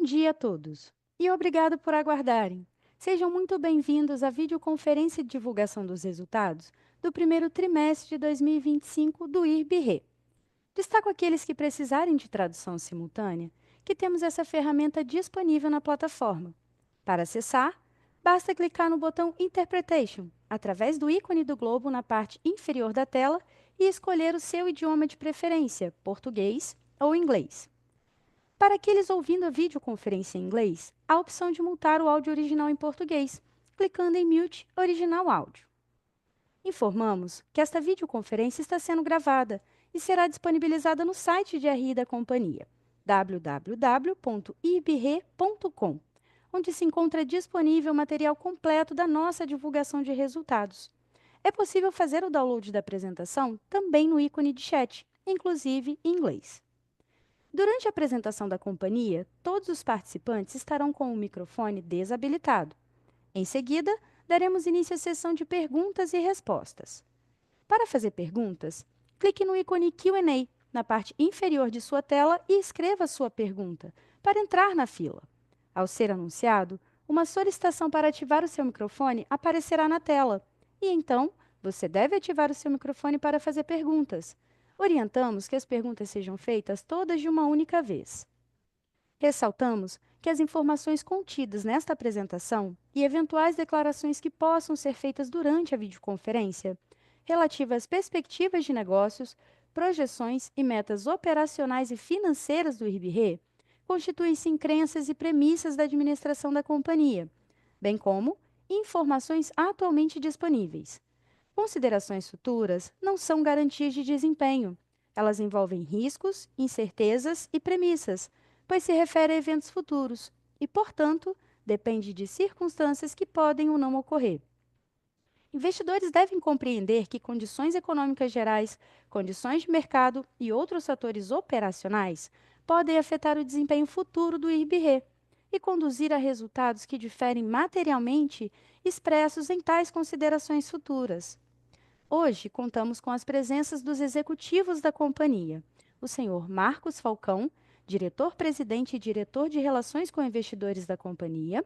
Bom dia a todos e obrigado por aguardarem. Sejam muito bem-vindos à videoconferência de divulgação dos resultados do primeiro trimestre de 2025 do IRB-RE. Destaco aqueles que precisarem de tradução simultânea, que temos essa ferramenta disponível na plataforma. Para acessar, basta clicar no botão Interpretation, através do ícone do globo na parte inferior da tela e escolher o seu idioma de preferência, português ou inglês. Para aqueles ouvindo a videoconferência em inglês, há a opção de mutar o áudio original em português, clicando em Mute Original Áudio. Informamos que esta videoconferência está sendo gravada e será disponibilizada no site de RI da companhia, www.ibre.com, onde se encontra disponível o material completo da nossa divulgação de resultados. É possível fazer o download da apresentação também no ícone de chat, inclusive em inglês. Durante a apresentação da companhia, todos os participantes estarão com o microfone desabilitado. Em seguida, daremos início à sessão de perguntas e respostas. Para fazer perguntas, clique no ícone Q&A na parte inferior de sua tela e escreva sua pergunta para entrar na fila. Ao ser anunciado, uma solicitação para ativar o seu microfone aparecerá na tela e, então, você deve ativar o seu microfone para fazer perguntas. Orientamos que as perguntas sejam feitas todas de uma única vez. Ressaltamos que as informações contidas nesta apresentação e eventuais declarações que possam ser feitas durante a videoconferência, relativas às perspectivas de negócios, projeções e metas operacionais e financeiras do IRB-RE, constituem-se em crenças e premissas da administração da companhia, bem como informações atualmente disponíveis. Considerações futuras não são garantias de desempenho. Elas envolvem riscos, incertezas e premissas, pois se refere a eventos futuros e, portanto, depende de circunstâncias que podem ou não ocorrer. Investidores devem compreender que condições econômicas gerais, condições de mercado e outros fatores operacionais podem afetar o desempenho futuro do IRB-RE e conduzir a resultados que diferem materialmente expressos em tais considerações futuras. Hoje, contamos com as presenças dos executivos da companhia: o senhor Marcos Falcão, diretor-presidente e diretor de Relações com Investidores da companhia;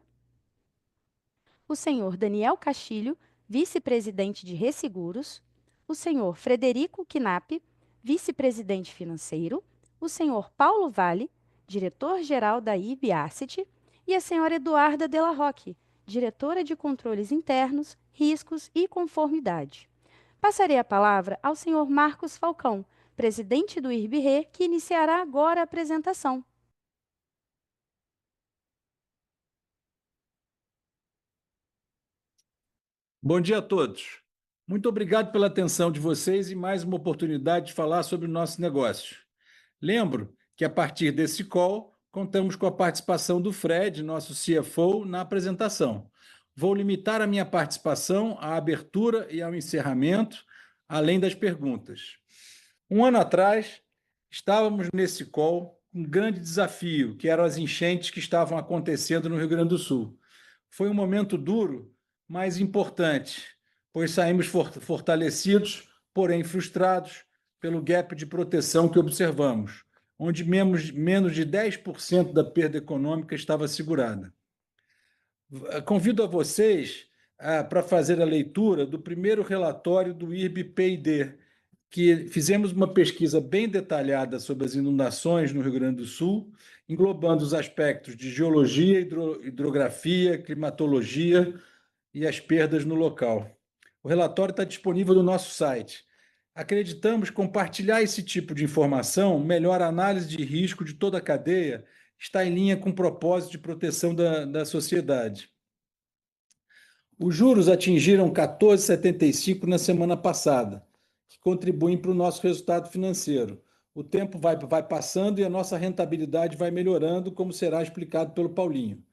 o senhor Daniel Castilho, vice-presidente de Resseguros; o senhor Frederico Knapp, vice-presidente financeiro; o senhor Paulo Vale, diretor-geral da IB Asset; e a senhora Eduarda Della Rocque, diretora de Controles Internos, Riscos e Conformidade. Passarei a palavra ao senhor Marcos Falcão, presidente do IRB-RE, que iniciará agora a apresentação. Bom dia a todos. Muito obrigado pela atenção de vocês e mais uma oportunidade de falar sobre o nosso negócio. Lembro que, a partir desse call, contamos com a participação do Fred, nosso CFO, na apresentação. Vou limitar a minha participação à abertura e ao encerramento, além das perguntas. Um ano atrás, estávamos nesse call com um grande desafio, que eram as enchentes que estavam acontecendo no Rio Grande do Sul. Foi um momento duro, mas importante, pois saímos fortalecidos, porém frustrados pelo gap de proteção que observamos, onde menos de 10% da perda econômica estava assegurada. Convido a vocês para fazer a leitura do primeiro relatório do IRB-PID, que fizemos uma pesquisa bem detalhada sobre as inundações no Rio Grande do Sul, englobando os aspectos de geologia, hidrografia, climatologia e as perdas no local. O relatório está disponível no nosso site. Acreditamos que compartilhar esse tipo de informação melhora a análise de risco de toda a cadeia, está em linha com o propósito de proteção da sociedade. Os juros atingiram 14,75 na semana passada, que contribuem para o nosso resultado financeiro. O tempo vai passando e a nossa rentabilidade vai melhorando, como será explicado pelo Paulinho.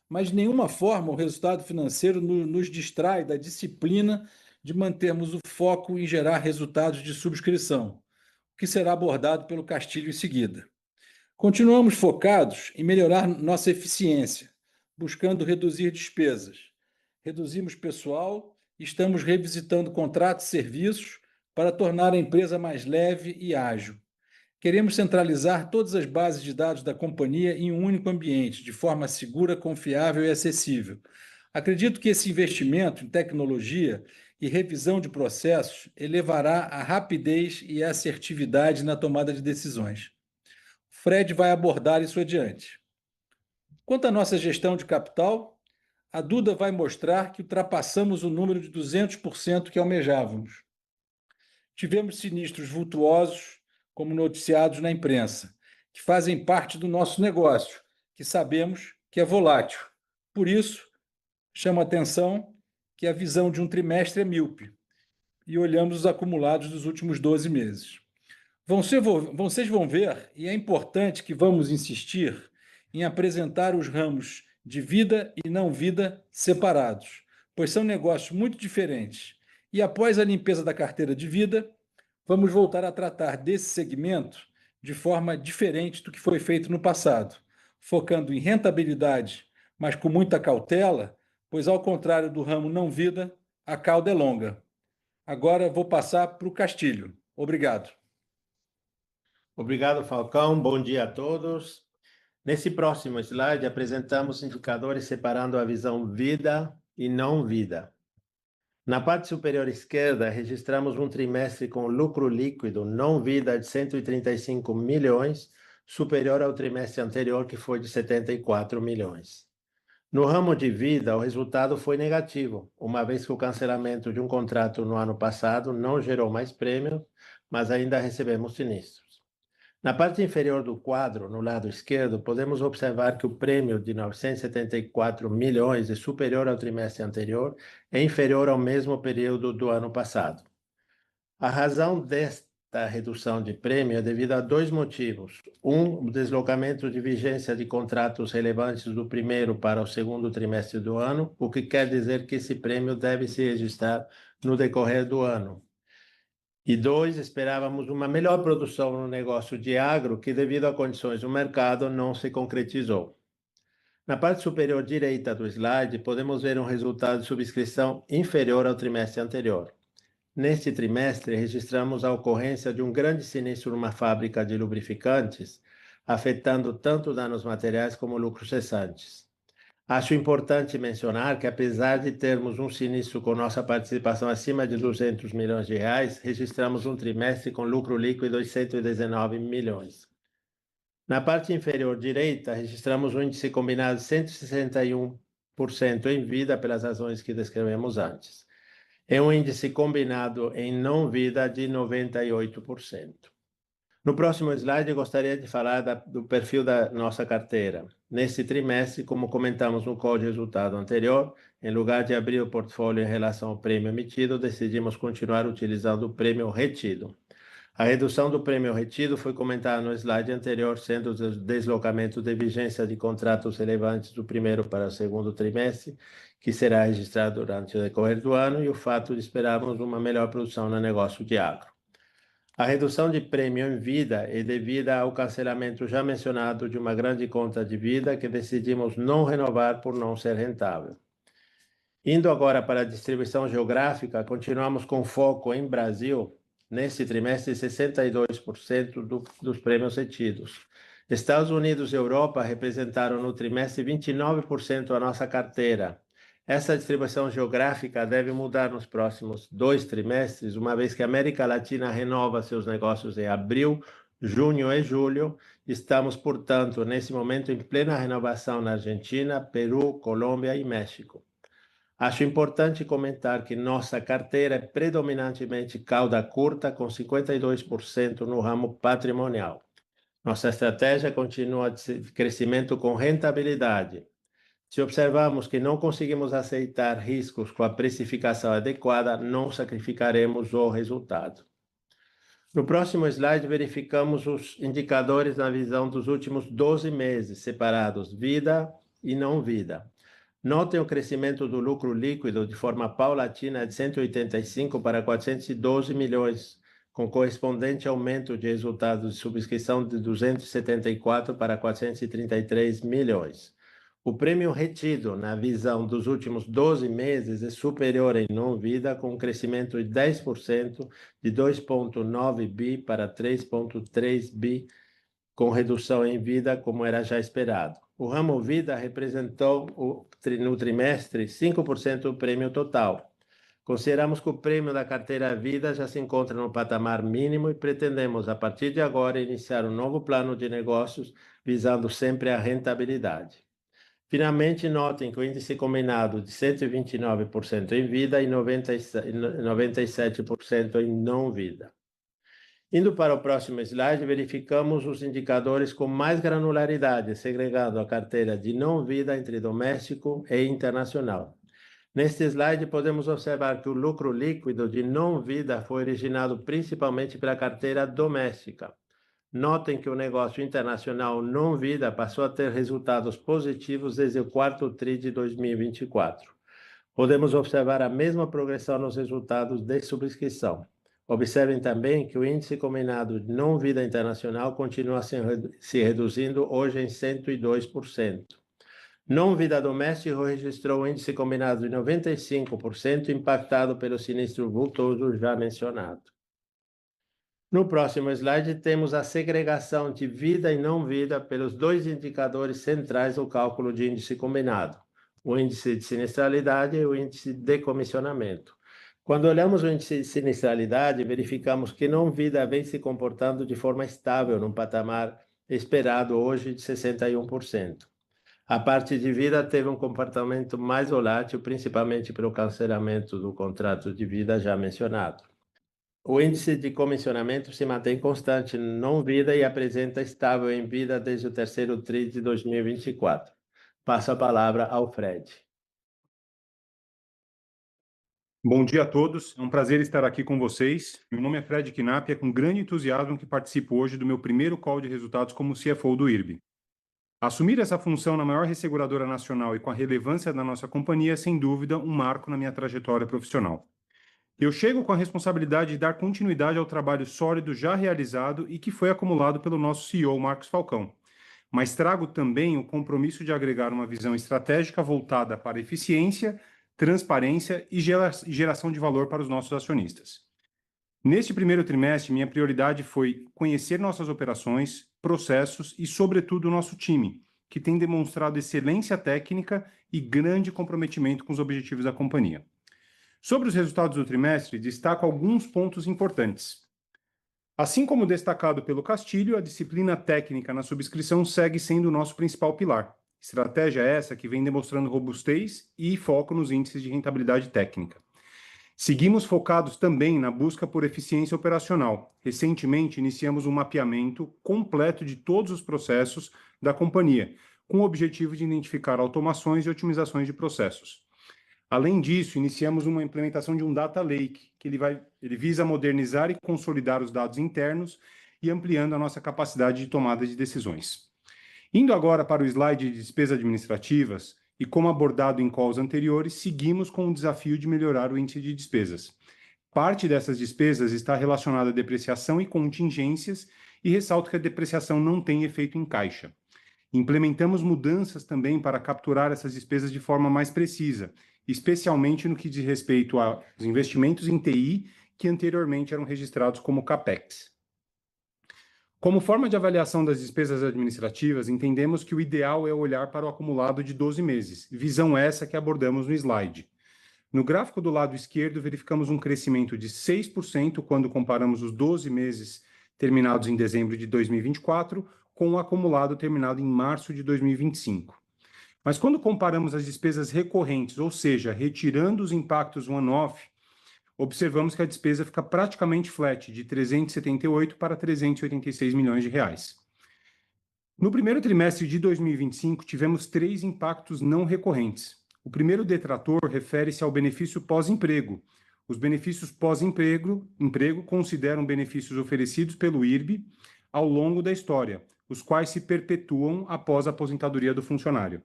Mas de nenhuma forma o resultado financeiro nos distrai da disciplina de mantermos o foco em gerar resultados de subscrição, o que será abordado pelo Castilho em seguida. Continuamos focados em melhorar nossa eficiência, buscando reduzir despesas. Reduzimos pessoal e estamos revisitando contratos e serviços para tornar a empresa mais leve e ágil. Queremos centralizar todas as bases de dados da companhia em um único ambiente, de forma segura, confiável e acessível. Acredito que esse investimento em tecnologia e revisão de processos elevará a rapidez e a assertividade na tomada de decisões. Fred vai abordar isso adiante. Quanto à nossa gestão de capital, a Duda vai mostrar que ultrapassamos o número de 200% que almejávamos. Tivemos sinistros vultuosos, como noticiados na imprensa, que fazem parte do nosso negócio, que sabemos que é volátil. Por isso, chama a atenção que a visão de um trimestre é míope e olhamos os acumulados dos últimos 12 meses. Vocês vão ver, e é importante que vamos insistir em apresentar os ramos de vida e não vida separados, pois são negócios muito diferentes. E após a limpeza da carteira de vida, vamos voltar a tratar desse segmento de forma diferente do que foi feito no passado, focando em rentabilidade, mas com muita cautela, pois ao contrário do ramo não vida, a cauda é longa. Agora vou passar para o Castilho. Obrigado. Obrigado, Falcão. Bom dia a todos. Nesse próximo slide, apresentamos indicadores separando a visão vida e não vida. Na parte superior esquerda, registramos um trimestre com lucro líquido não vida de 135 milhões, superior ao trimestre anterior, que foi de 74 milhões. No ramo de vida, o resultado foi negativo, uma vez que o cancelamento de um contrato no ano passado não gerou mais prêmios, mas ainda recebemos sinistros. Na parte inferior do quadro, no lado esquerdo, podemos observar que o prêmio de 974 milhões é superior ao trimestre anterior e inferior ao mesmo período do ano passado. A razão desta redução de prêmio é devido a dois motivos. Um, o deslocamento de vigência de contratos relevantes do primeiro para o segundo trimestre do ano, o que quer dizer que esse prêmio deve se registrar no decorrer do ano. E dois, esperávamos uma melhor produção no negócio de agro, que devido a condições do mercado não se concretizou. Na parte superior direita do slide, podemos ver um resultado de subscrição inferior ao trimestre anterior. Neste trimestre, registramos a ocorrência de um grande sinistro numa fábrica de lubrificantes, afetando tanto danos materiais como lucros cessantes. Acho importante mencionar que, apesar de termos um sinistro com nossa participação acima de 200 milhões de reais, registramos um trimestre com lucro líquido de 119 milhões. Na parte inferior direita, registramos um índice combinado de 161% em vida pelas razões que descrevemos antes. É um índice combinado em não vida de 98%. No próximo slide, eu gostaria de falar do perfil da nossa carteira. Neste trimestre, como comentamos no call de resultado anterior, em lugar de abrir o portfólio em relação ao prêmio emitido, decidimos continuar utilizando o prêmio retido. A redução do prêmio retido foi comentada no slide anterior, sendo o deslocamento de vigência de contratos relevantes do primeiro para o segundo trimestre, que será registrado durante o decorrer do ano, e o fato de esperarmos uma melhor produção no negócio de agro. A redução de prêmio em vida é devida ao cancelamento já mencionado de uma grande conta de vida que decidimos não renovar por não ser rentável. Indo agora para a distribuição geográfica, continuamos com foco em Brasil. Neste trimestre, 62% dos prêmios retidos. Estados Unidos e Europa representaram no trimestre 29% da nossa carteira. Essa distribuição geográfica deve mudar nos próximos 2 trimestres, uma vez que a América Latina renova seus negócios em abril, junho e julho. Estamos, portanto, nesse momento em plena renovação na Argentina, Peru, Colômbia e México. Acho importante comentar que nossa carteira é predominantemente cauda curta, com 52% no ramo patrimonial. Nossa estratégia continua de crescimento com rentabilidade. Se observarmos que não conseguimos aceitar riscos com a precificação adequada, não sacrificaremos o resultado. No próximo slide, verificamos os indicadores na visão dos últimos 12 meses, separados vida e não vida. Notem o crescimento do lucro líquido de forma paulatina de 185 para 412 milhões, com correspondente aumento de resultados de subscrição de 274 para 433 milhões. O prêmio retido na visão dos últimos 12 meses é superior em não-vida, com um crescimento de 10%, de 2,9 bi para 3,3 bi, com redução em vida, como era já esperado. O ramo vida representou no trimestre 5% do prêmio total. Consideramos que o prêmio da carteira vida já se encontra no patamar mínimo e pretendemos, a partir de agora, iniciar um novo plano de negócios visando sempre a rentabilidade. Finalmente, notem que o índice combinado de 129% em vida e 97% em não vida. Indo para o próximo slide, verificamos os indicadores com mais granularidade, segregando a carteira de não vida entre doméstico e internacional. Neste slide, podemos observar que o lucro líquido de não vida foi originado principalmente pela carteira doméstica. Notem que o negócio internacional não vida passou a ter resultados positivos desde o quarto TRI de 2024. Podemos observar a mesma progressão nos resultados de subscrição. Observem também que o índice combinado de não vida internacional continua se reduzindo hoje em 102%. Não vida doméstica registrou um índice combinado de 95%, impactado pelo sinistro vultoso já mencionado. No próximo slide, temos a segregação de vida e não vida pelos dois indicadores centrais do cálculo de índice combinado, o índice de sinistralidade e o índice de comissionamento. Quando olhamos o índice de sinistralidade, verificamos que não vida vem se comportando de forma estável, num patamar esperado hoje de 61%. A parte de vida teve um comportamento mais volátil, principalmente pelo cancelamento do contrato de vida já mencionado. O índice de comissionamento se mantém constante não vida e apresenta estável em vida desde o terceiro TRI de 2024. Passo a palavra ao Fred. Bom dia a todos, é um prazer estar aqui com vocês. Meu nome é Fred Knapp e é com grande entusiasmo que participo hoje do meu primeiro call de resultados como CFO do IRB. Assumir essa função na maior resseguradora nacional e com a relevância da nossa companhia é, sem dúvida, um marco na minha trajetória profissional. Eu chego com a responsabilidade de dar continuidade ao trabalho sólido já realizado e que foi acumulado pelo nosso CEO, Marcos Falcão, mas trago também o compromisso de agregar uma visão estratégica voltada para eficiência, transparência e geração de valor para os nossos acionistas. Neste primeiro trimestre, minha prioridade foi conhecer nossas operações, processos e, sobretudo, o nosso time, que tem demonstrado excelência técnica e grande comprometimento com os objetivos da companhia. Sobre os resultados do trimestre, destaco alguns pontos importantes. Assim como destacado pelo Castilho, a disciplina técnica na subscrição segue sendo o nosso principal pilar. Estratégia essa que vem demonstrando robustez e foco nos índices de rentabilidade técnica. Seguimos focados também na busca por eficiência operacional. Recentemente, iniciamos um mapeamento completo de todos os processos da companhia, com o objetivo de identificar automações e otimizações de processos. Além disso, iniciamos uma implementação de um Data Lake, que ele visa modernizar e consolidar os dados internos e ampliando a nossa capacidade de tomada de decisões. Indo agora para o slide de despesas administrativas, e como abordado em calls anteriores, seguimos com o desafio de melhorar o índice de despesas. Parte dessas despesas está relacionada à depreciação e contingências, e ressalto que a depreciação não tem efeito em caixa. Implementamos mudanças também para capturar essas despesas de forma mais precisa, especialmente no que diz respeito aos investimentos em TI, que anteriormente eram registrados como CAPEX. Como forma de avaliação das despesas administrativas, entendemos que o ideal é olhar para o acumulado de 12 meses, visão essa que abordamos no slide. No gráfico do lado esquerdo, verificamos um crescimento de 6% quando comparamos os 12 meses terminados em dezembro de 2024 com o acumulado terminado em março de 2025. Mas quando comparamos as despesas recorrentes, ou seja, retirando os impactos one-off, observamos que a despesa fica praticamente flat, de 378 para 386 milhões de reais. No primeiro trimestre de 2025, tivemos 3 impactos não recorrentes. O primeiro detrator refere-se ao benefício pós-emprego. Os benefícios pós-emprego consideram benefícios oferecidos pelo IRB ao longo da história, os quais se perpetuam após a aposentadoria do funcionário.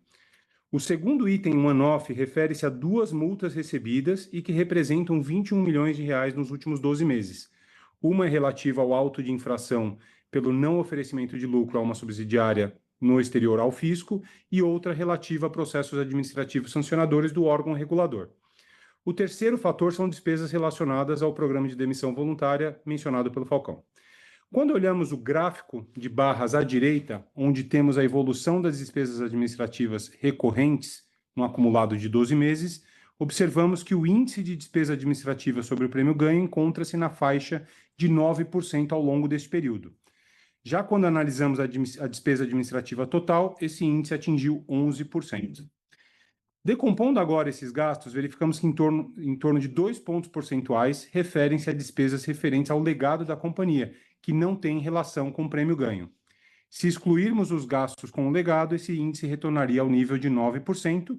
O segundo item one-off refere-se a 2 multas recebidas e que representam 21 milhões de reais nos últimos 12 meses. Uma é relativa ao auto de infração pelo não oferecimento de lucro a uma subsidiária no exterior ao fisco e outra relativa a processos administrativos sancionadores do órgão regulador. O terceiro fator são despesas relacionadas ao programa de demissão voluntária mencionado pelo Falcão. Quando olhamos o gráfico de barras à direita, onde temos a evolução das despesas administrativas recorrentes no acumulado de 12 meses, observamos que o índice de despesa administrativa sobre o prêmio ganho encontra-se na faixa de 9% ao longo deste período. Já quando analisamos a despesa administrativa total, esse índice atingiu 11%. Decompondo agora esses gastos, verificamos que em torno de 2 pontos percentuais referem-se a despesas referentes ao legado da companhia, que não tem relação com o prêmio ganho. Se excluirmos os gastos com o legado, esse índice retornaria ao nível de 9%,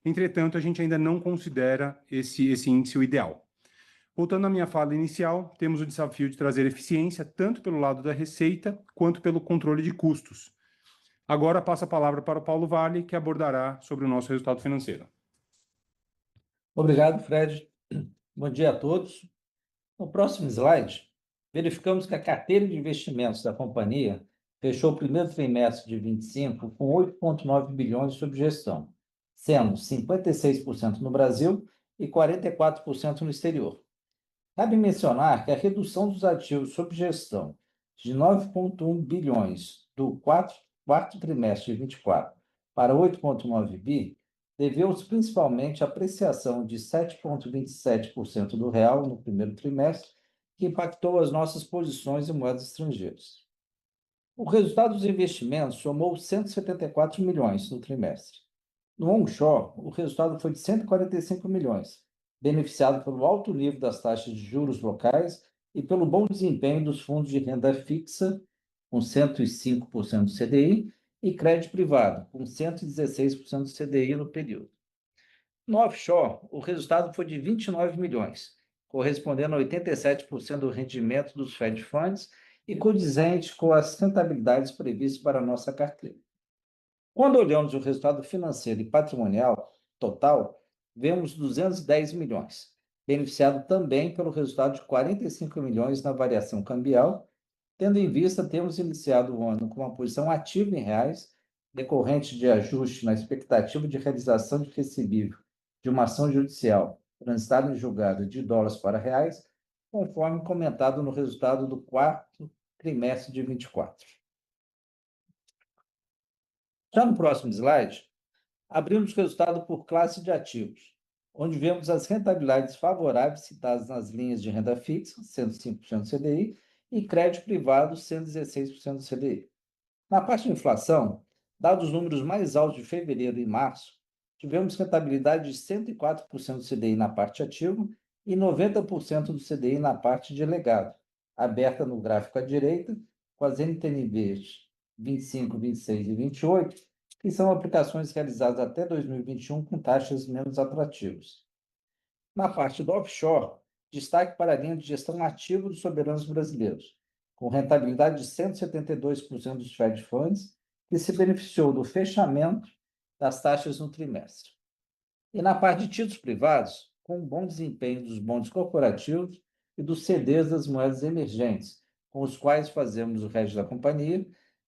entretanto, a gente ainda não considera esse índice o ideal. Voltando à minha fala inicial, temos o desafio de trazer eficiência tanto pelo lado da receita quanto pelo controle de custos. Agora passo a palavra para o Paulo Vale, que abordará sobre o nosso resultado financeiro. Obrigado, Fred. Bom dia a todos. No próximo slide, verificamos que a carteira de investimentos da companhia fechou o primeiro trimestre de 25 com 8,9 bilhões sob gestão, sendo 56% no Brasil e 44% no exterior. Cabe mencionar que a redução dos ativos sob gestão de 9,1 bilhões do quarto trimestre de 24 para 8,9 bi deveu-se principalmente à apreciação de 7,27% do real no primeiro trimestre, que impactou as nossas posições em moedas estrangeiras. O resultado dos investimentos somou 174 milhões no trimestre. No onshore, o resultado foi de 145 milhões, beneficiado pelo alto nível das taxas de juros locais e pelo bom desempenho dos fundos de renda fixa, com 105% do CDI, e crédito privado, com 116% do CDI no período. No offshore, o resultado foi de 29 milhões, correspondendo a 87% do rendimento dos Fed Funds e condizente com as rentabilidades previstas para a nossa carteira. Quando olhamos o resultado financeiro e patrimonial total, vemos 210 milhões, beneficiado também pelo resultado de 45 milhões na variação cambial, tendo em vista termos iniciado o ano com uma posição ativa em reais, decorrente de ajuste na expectativa de realização de recebível de uma ação judicial transitada em julgado de dólares para reais, conforme comentado no resultado do quarto trimestre de 24. Já no próximo slide, abrimos o resultado por classe de ativos, onde vemos as rentabilidades favoráveis citadas nas linhas de renda fixa, 105% do CDI, e crédito privado, 116% do CDI. Na parte de inflação, dados os números mais altos de fevereiro e março, tivemos rentabilidade de 104% do CDI na parte ativa e 90% do CDI na parte de legado, aberta no gráfico à direita, com as NTNBs 25, 26 e 28, que são aplicações realizadas até 2021 com taxas menos atrativas. Na parte do offshore, destaque para a linha de gestão ativa dos soberanos brasileiros, com rentabilidade de 172% dos Fed Funds, que se beneficiou do fechamento das taxas no trimestre. E na parte de títulos privados, com um bom desempenho dos bondes corporativos e dos CDs das moedas emergentes, com os quais fazemos o hedge da companhia,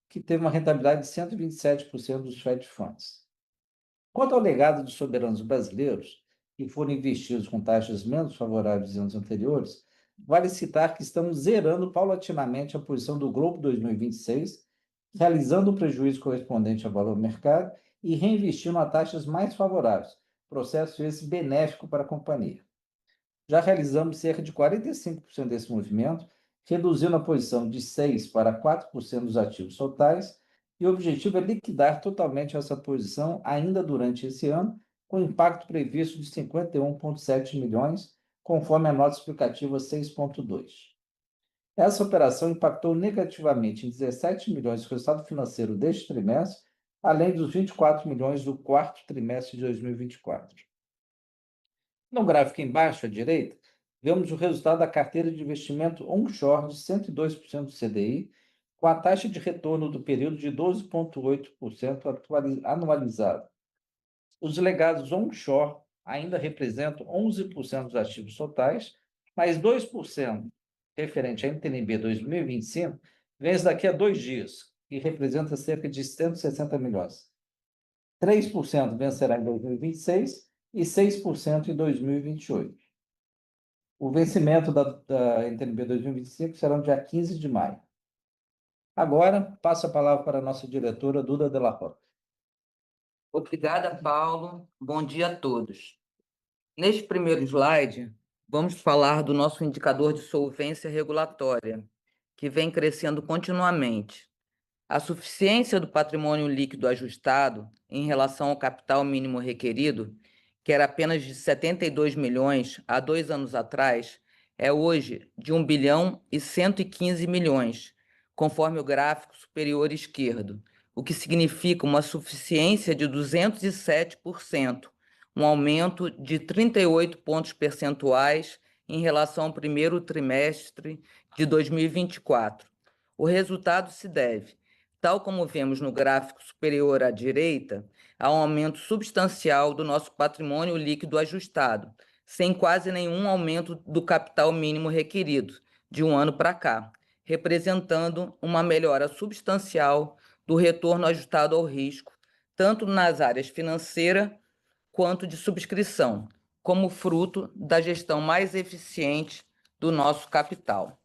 que teve uma rentabilidade de 127% dos Fed Funds. Quanto ao legado dos soberanos brasileiros, que foram investidos com taxas menos favoráveis dos anos anteriores, vale citar que estamos zerando paulatinamente a posição do Globo 2026, realizando o prejuízo correspondente ao valor do mercado e reinvestindo a taxas mais favoráveis, processo esse benéfico para a companhia. Já realizamos cerca de 45% desse movimento, reduzindo a posição de 6% para 4% dos ativos totais, e o objetivo é liquidar totalmente essa posição ainda durante esse ano, com impacto previsto de 51,7 milhões, conforme a nota explicativa 6.2. Essa operação impactou negativamente em 17 milhões do resultado financeiro deste trimestre, além dos 24 milhões do quarto trimestre de 2024. No gráfico embaixo à direita, vemos o resultado da carteira de investimento onshore de 102% do CDI, com a taxa de retorno do período de 12,8% anualizado. Os legados onshore ainda representam 11% dos ativos totais, mais 2% referente à NTNB 2025 vence daqui a 2 dias, que representa cerca de 160 milhões. 3% vencerá em 2026 e 6% em 2028. O vencimento da NTNB 2025 será no dia 15 de maio. Agora, passo a palavra para a nossa diretora, Duda Della Rocca. Obrigada, Paulo. Bom dia a todos. Neste primeiro slide, vamos falar do nosso indicador de solvência regulatória, que vem crescendo continuamente. A suficiência do patrimônio líquido ajustado em relação ao capital mínimo requerido, que era apenas de 72 milhões há 2 anos atrás, é hoje de 1 bilhão e 115 milhões, conforme o gráfico superior esquerdo, o que significa uma suficiência de 207%, um aumento de 38 pontos percentuais em relação ao primeiro trimestre de 2024. O resultado se deve, tal como vemos no gráfico superior à direita, a um aumento substancial do nosso patrimônio líquido ajustado, sem quase nenhum aumento do capital mínimo requerido, de um ano para cá, representando uma melhora substancial do retorno ajustado ao risco, tanto nas áreas financeira quanto de subscrição, como fruto da gestão mais eficiente do nosso capital.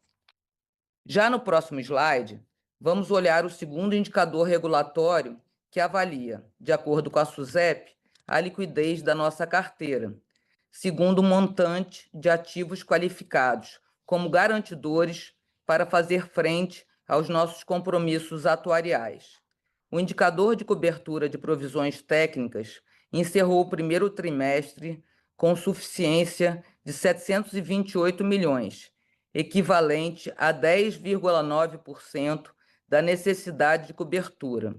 Já no próximo slide, vamos olhar o segundo indicador regulatório que avalia, de acordo com a SUSEP, a liquidez da nossa carteira, segundo o montante de ativos qualificados como garantidores para fazer frente aos nossos compromissos atuariais. O indicador de cobertura de provisões técnicas encerrou o primeiro trimestre com suficiência de 728 milhões, equivalente a 10,9% da necessidade de cobertura,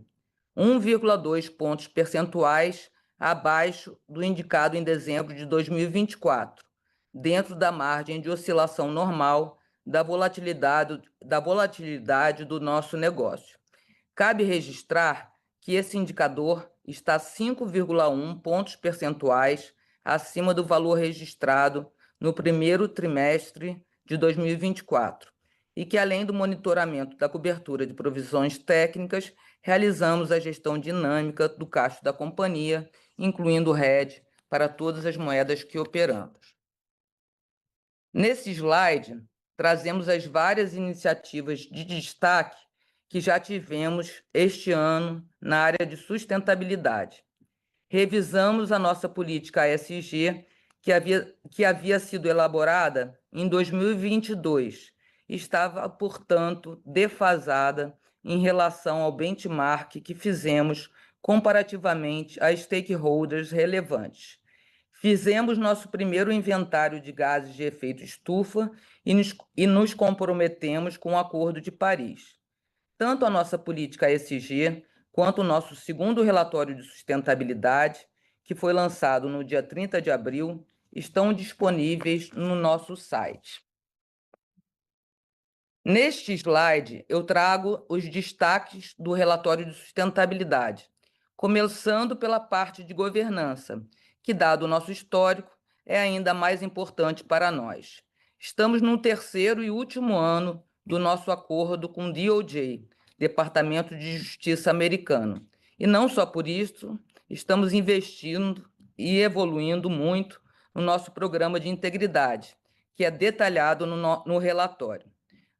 1,2 pontos percentuais abaixo do indicado em dezembro de 2024, dentro da margem de oscilação normal da volatilidade do nosso negócio. Cabe registrar que esse indicador está 5,1 pontos percentuais acima do valor registrado no primeiro trimestre de 2024 e que, além do monitoramento da cobertura de provisões técnicas, realizamos a gestão dinâmica do caixa da companhia, incluindo o hedge para todas as moedas que operamos. Nesse slide, trazemos as várias iniciativas de destaque que já tivemos este ano na área de sustentabilidade. Revisamos a nossa política ESG, que havia sido elaborada em 2022, estava, portanto, defasada em relação ao benchmark que fizemos comparativamente a stakeholders relevantes. Fizemos nosso primeiro inventário de gases de efeito estufa e nos comprometemos com o Acordo de Paris. Tanto a nossa política ESG quanto o nosso segundo relatório de sustentabilidade, que foi lançado no dia 30 de abril, estão disponíveis no nosso site. Neste slide, eu trago os destaques do relatório de sustentabilidade, começando pela parte de governança, que, dado o nosso histórico, é ainda mais importante para nós. Estamos no terceiro e último ano do nosso acordo com o DOJ, Departamento de Justiça americano. E não só por isso, estamos investindo e evoluindo muito no nosso programa de integridade, que é detalhado no relatório.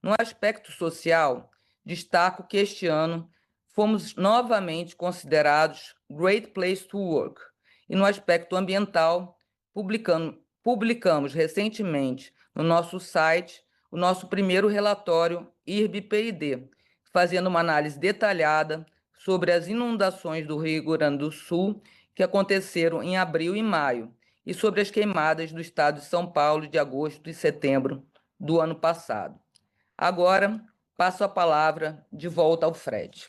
No aspecto social, destaco que este ano fomos novamente considerados Great Place to Work. E no aspecto ambiental, publicamos recentemente no nosso site o nosso primeiro relatório IRB-PID, fazendo uma análise detalhada sobre as inundações do Rio Grande do Sul que aconteceram em abril e maio e sobre as queimadas do estado de São Paulo de agosto e setembro do ano passado. Agora, passo a palavra de volta ao Fred.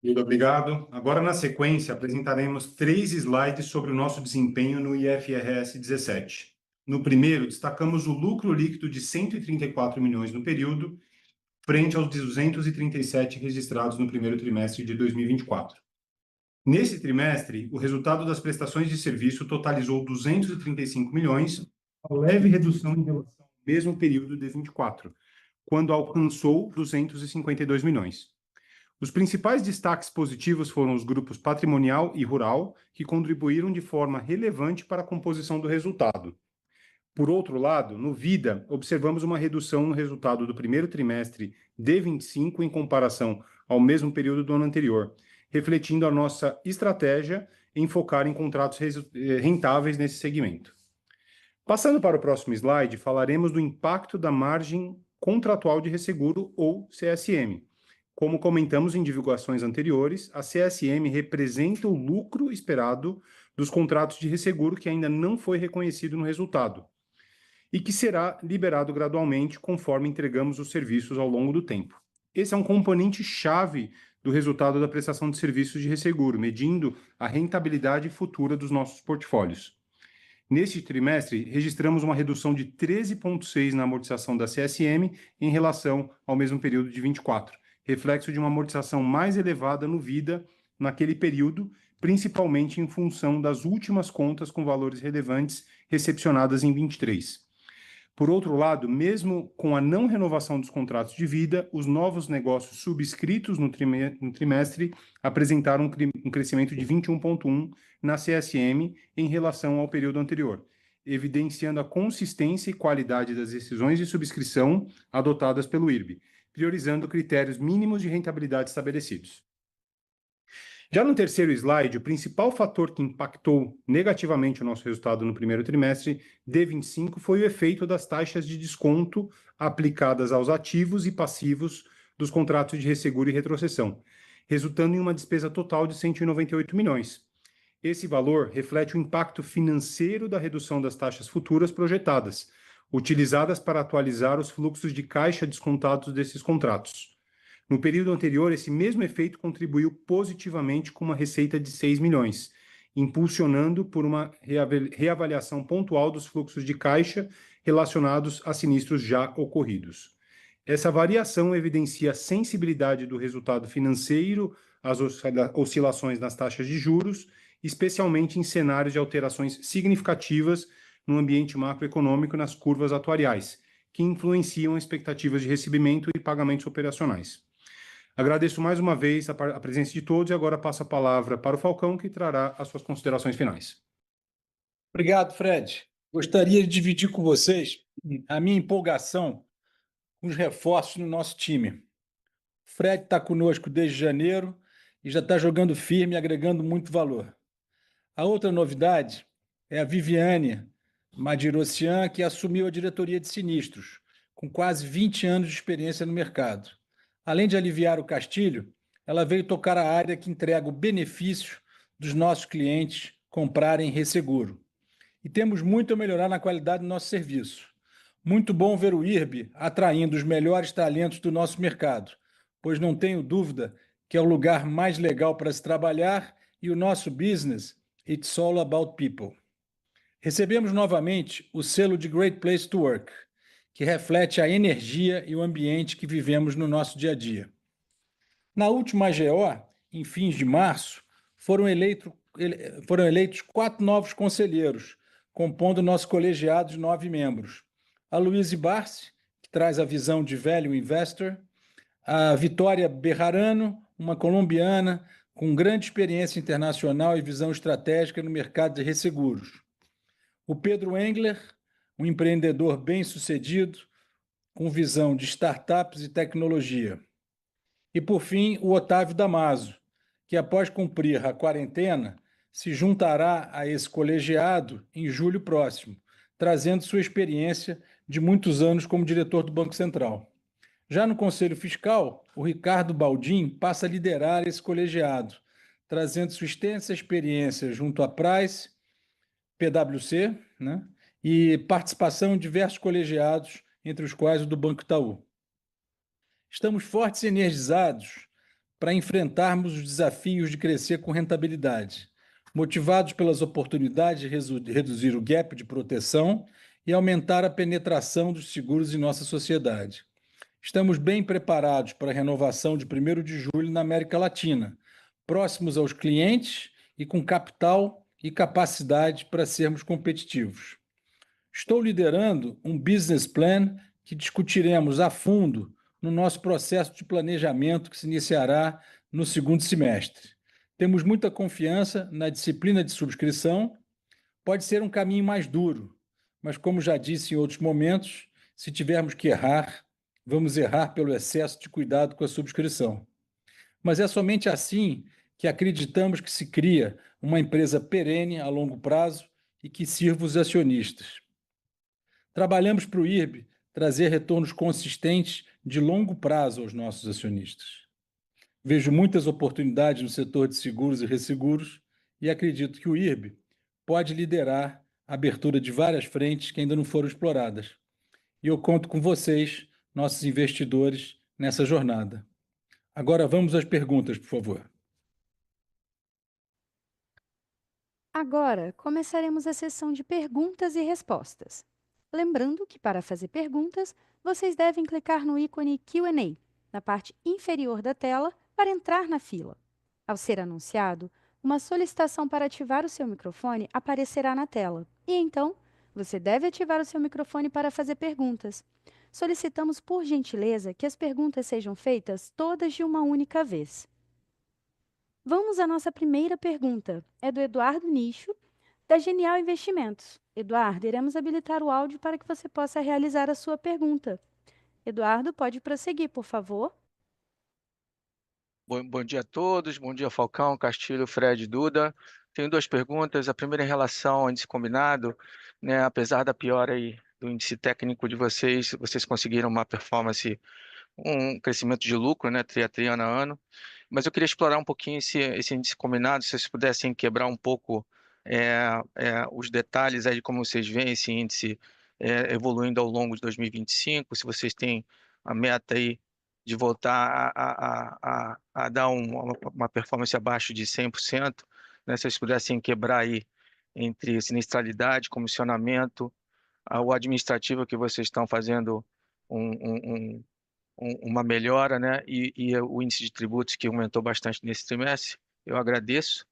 Muito obrigado. Agora, na sequência, apresentaremos 3 slides sobre o nosso desempenho no IFRS 17. No primeiro, destacamos o lucro líquido de 134 milhões no período, frente aos 237 registrados no primeiro trimestre de 2024. Nesse trimestre, o resultado das prestações de serviço totalizou 235 milhões, uma leve redução em relação ao mesmo período de 2024, quando alcançou 252 milhões. Os principais destaques positivos foram os grupos patrimonial e rural, que contribuíram de forma relevante para a composição do resultado. Por outro lado, no Vida, observamos uma redução no resultado do primeiro trimestre de 25 em comparação ao mesmo período do ano anterior, refletindo a nossa estratégia em focar em contratos rentáveis nesse segmento. Passando para o próximo slide, falaremos do impacto da margem contratual de resseguro, ou CSM. Como comentamos em divulgações anteriores, a CSM representa o lucro esperado dos contratos de resseguro que ainda não foi reconhecido no resultado e que será liberado gradualmente conforme entregamos os serviços ao longo do tempo. Esse é um componente-chave do resultado da prestação de serviços de resseguro, medindo a rentabilidade futura dos nossos portfólios. Neste trimestre, registramos uma redução de 13,6% na amortização da CSM em relação ao mesmo período de 24, reflexo de uma amortização mais elevada no Vida naquele período, principalmente em função das últimas contas com valores relevantes recepcionadas em 23. Por outro lado, mesmo com a não renovação dos contratos de vida, os novos negócios subscritos no trimestre apresentaram um crescimento de 21,1% na CSM em relação ao período anterior, evidenciando a consistência e qualidade das decisões de subscrição adotadas pelo IRB, priorizando critérios mínimos de rentabilidade estabelecidos. Já no terceiro slide, o principal fator que impactou negativamente o nosso resultado no primeiro trimestre de 25 foi o efeito das taxas de desconto aplicadas aos ativos e passivos dos contratos de resseguro e retrocessão, resultando em uma despesa total de 198 milhões. Esse valor reflete o impacto financeiro da redução das taxas futuras projetadas, utilizadas para atualizar os fluxos de caixa descontados desses contratos. No período anterior, esse mesmo efeito contribuiu positivamente com uma receita de 6 milhões, impulsionando por uma reavaliação pontual dos fluxos de caixa relacionados a sinistros já ocorridos. Essa variação evidencia a sensibilidade do resultado financeiro às oscilações nas taxas de juros, especialmente em cenários de alterações significativas no ambiente macroeconômico nas curvas atuariais, que influenciam expectativas de recebimento e pagamentos operacionais. Agradeço mais uma vez a presença de todos e agora passo a palavra para o Falcão, que trará as suas considerações finais. Obrigado, Fred. Gostaria de dividir com vocês a minha empolgação com os reforços no nosso time. O Fred está conosco desde janeiro e já está jogando firme e agregando muito valor. A outra novidade é a Viviane Madirossian, que assumiu a diretoria de sinistros, com quase 20 anos de experiência no mercado. Além de aliviar o Castilho, ela veio tocar a área que entrega o benefício dos nossos clientes comprarem resseguro. E temos muito a melhorar na qualidade do nosso serviço. Muito bom ver o IRB atraindo os melhores talentos do nosso mercado, pois não tenho dúvida que é o lugar mais legal para se trabalhar e o nosso business, it's all about people. Recebemos novamente o selo de Great Place to Work, que reflete a energia e o ambiente que vivemos no nosso dia a dia. Na última AGO, em fins de março, foram eleitos 4 novos conselheiros, compondo nosso colegiado de 9 membros. A Luíse Barsi, que traz a visão de value investor, a Vitória Berrarano, uma colombiana com grande experiência internacional e visão estratégica no mercado de resseguros. O Pedro Engler, um empreendedor bem-sucedido, com visão de startups e tecnologia. E, por fim, o Otávio Damaso, que, após cumprir a quarentena, se juntará a esse colegiado em julho próximo, trazendo sua experiência de muitos anos como diretor do Banco Central. Já no Conselho Fiscal, o Ricardo Baldin passa a liderar esse colegiado, trazendo sua extensa experiência junto à Price, PwC, né? E participação em diversos colegiados, entre os quais o do Banco Itaú. Estamos fortes e energizados para enfrentarmos os desafios de crescer com rentabilidade, motivados pelas oportunidades de reduzir o gap de proteção e aumentar a penetração dos seguros em nossa sociedade. Estamos bem preparados para a renovação de 1º de julho na América Latina, próximos aos clientes e com capital e capacidade para sermos competitivos. Estou liderando um business plan que discutiremos a fundo no nosso processo de planejamento que se iniciará no segundo semestre. Temos muita confiança na disciplina de subscrição. Pode ser um caminho mais duro, mas, como já disse em outros momentos, se tivermos que errar, vamos errar pelo excesso de cuidado com a subscrição. Mas é somente assim que acreditamos que se cria uma empresa perene a longo prazo e que sirva os acionistas. Trabalhamos para o IRB trazer retornos consistentes de longo prazo aos nossos acionistas. Vejo muitas oportunidades no setor de seguros e resseguros e acredito que o IRB pode liderar a abertura de várias frentes que ainda não foram exploradas. E eu conto com vocês, nossos investidores, nessa jornada. Agora vamos às perguntas, por favor. Agora, começaremos a sessão de perguntas e respostas. Lembrando que, para fazer perguntas, vocês devem clicar no ícone Q&A, na parte inferior da tela, para entrar na fila. Ao ser anunciado, uma solicitação para ativar o seu microfone aparecerá na tela. E então, você deve ativar o seu microfone para fazer perguntas. Solicitamos, por gentileza, que as perguntas sejam feitas todas de uma única vez. Vamos à nossa primeira pergunta. É do Eduardo Nicho, da Genial Investimentos. Eduardo, iremos habilitar o áudio para que você possa realizar a sua pergunta. Eduardo, pode prosseguir, por favor. Bom dia a todos, bom dia Falcão, Castilho, Fred, Duda. Tenho duas perguntas. A primeira em relação ao índice combinado, né? Apesar da piora aí do índice técnico de vocês, vocês conseguiram uma performance, um crescimento de lucro, né? Tri a tri, ano a ano. Mas eu queria explorar um pouquinho esse índice combinado, se vocês pudessem quebrar um pouco os detalhes aí de como vocês veem esse índice evoluindo ao longo de 2025, se vocês têm a meta aí de voltar a dar uma performance abaixo de 100%, né? Se vocês pudessem quebrar aí entre sinistralidade, comissionamento, o administrativo que vocês estão fazendo uma melhora, né? E o índice de tributos que aumentou bastante nesse trimestre, eu agradeço,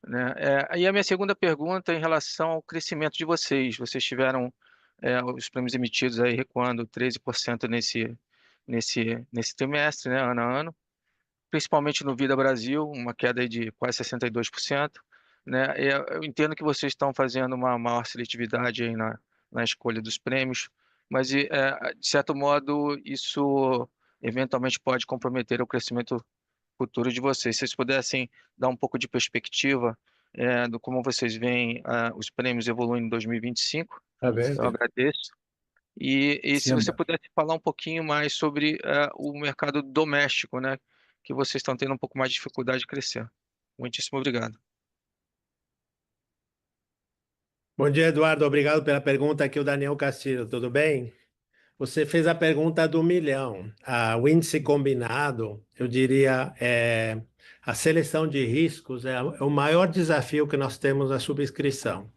né? E a minha segunda pergunta é em relação ao crescimento de vocês. Vocês tiveram os prêmios emitidos aí recuando 13% nesse trimestre, né? Ano a ano, principalmente no Vida Brasil, uma queda aí de quase 62%, né? Eu entendo que vocês estão fazendo uma maior seletividade aí na escolha dos prêmios, mas de certo modo isso eventualmente pode comprometer o crescimento futuro de vocês. Se vocês pudessem dar um pouco de perspectiva do como vocês veem os prêmios evoluindo em 2025, Tá bem, eu agradeço. E se você Simba. pudesse falar um pouquinho mais sobre o mercado doméstico, né, que vocês estão tendo um pouco mais de dificuldade de crescer. Muitíssimo obrigado. Bom dia, Eduardo. Obrigado pela pergunta. Aqui é o Daniel Castilho, tudo bem? Você fez a pergunta do milhão. O índice combinado, eu diria, a seleção de riscos é o maior desafio que nós temos na subscrição.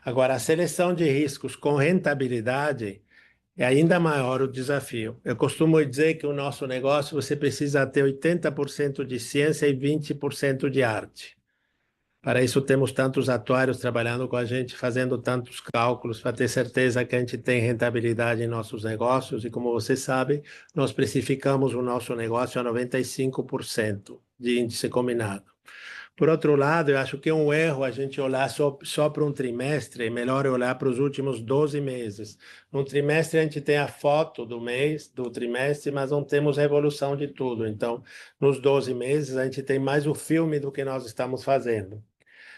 Agora, a seleção de riscos com rentabilidade é ainda maior o desafio. Eu costumo dizer que o nosso negócio você precisa ter 80% de ciência e 20% de arte. Para isso, temos tantos atuários trabalhando com a gente, fazendo tantos cálculos, para ter certeza que a gente tem rentabilidade em nossos negócios. E como você sabe, nós precificamos o nosso negócio a 95% de índice combinado. Por outro lado, eu acho que é um erro a gente olhar só para um trimestre, é melhor olhar para os últimos 12 meses. No trimestre, a gente tem a foto do mês, do trimestre, mas não temos a evolução de tudo. Então, nos 12 meses, a gente tem mais o filme do que nós estamos fazendo.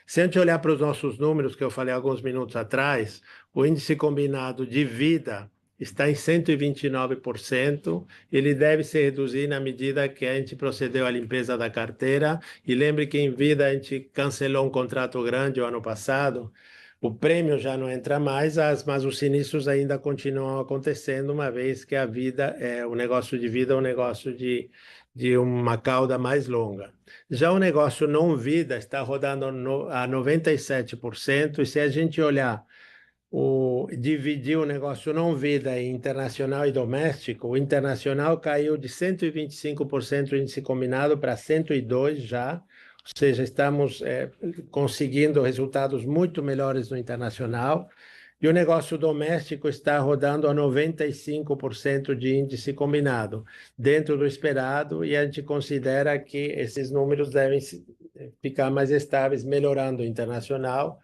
Se a gente olhar para os nossos números, que eu falei alguns minutos atrás, o índice combinado de vida está em 129%, ele deve se reduzir na medida que a gente procedeu à limpeza da carteira, e lembre que em vida a gente cancelou um contrato grande o ano passado, o prêmio já não entra mais, mas os sinistros ainda continuam acontecendo, uma vez que o negócio de vida é um negócio de uma cauda mais longa. Já o negócio não vida está rodando a 97%, e se a gente olhar dividir o negócio não vida em internacional e doméstico, o internacional caiu de 125% índice combinado para 102% já, ou seja, estamos conseguindo resultados muito melhores no internacional, e o negócio doméstico está rodando a 95% de índice combinado, dentro do esperado, e a gente considera que esses números devem ficar mais estáveis, melhorando o internacional,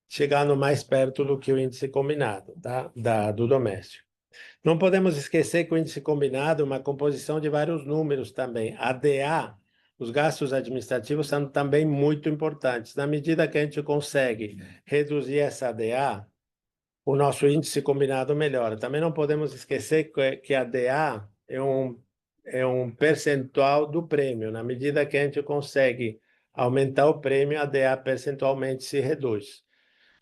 chegando mais perto do que o índice combinado, tá? Do doméstico. Não podemos esquecer que o índice combinado é uma composição de vários números também. A DA, os gastos administrativos, são também muito importantes. Na medida que a gente consegue reduzir essa DA, o nosso índice combinado melhora. Também não podemos esquecer que a DA é um percentual do prêmio. Na medida que a gente consegue aumentar o prêmio, a DA percentualmente se reduz.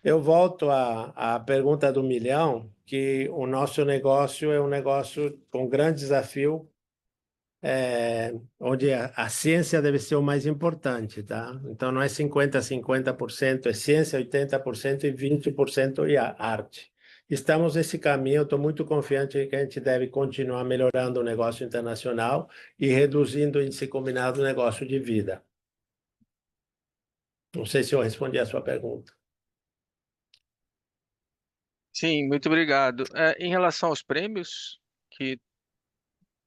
Eu volto à pergunta do milhão, que o nosso negócio é um negócio com grande desafio, onde a ciência deve ser o mais importante, tá? Então, não é 50% é ciência, 80% e 20% é arte. Estamos nesse caminho, eu estou muito confiante que a gente deve continuar melhorando o negócio internacional e reduzindo o índice combinado do negócio de vida. Não sei se eu respondi a sua pergunta. Sim, muito obrigado. Em relação aos prêmios, que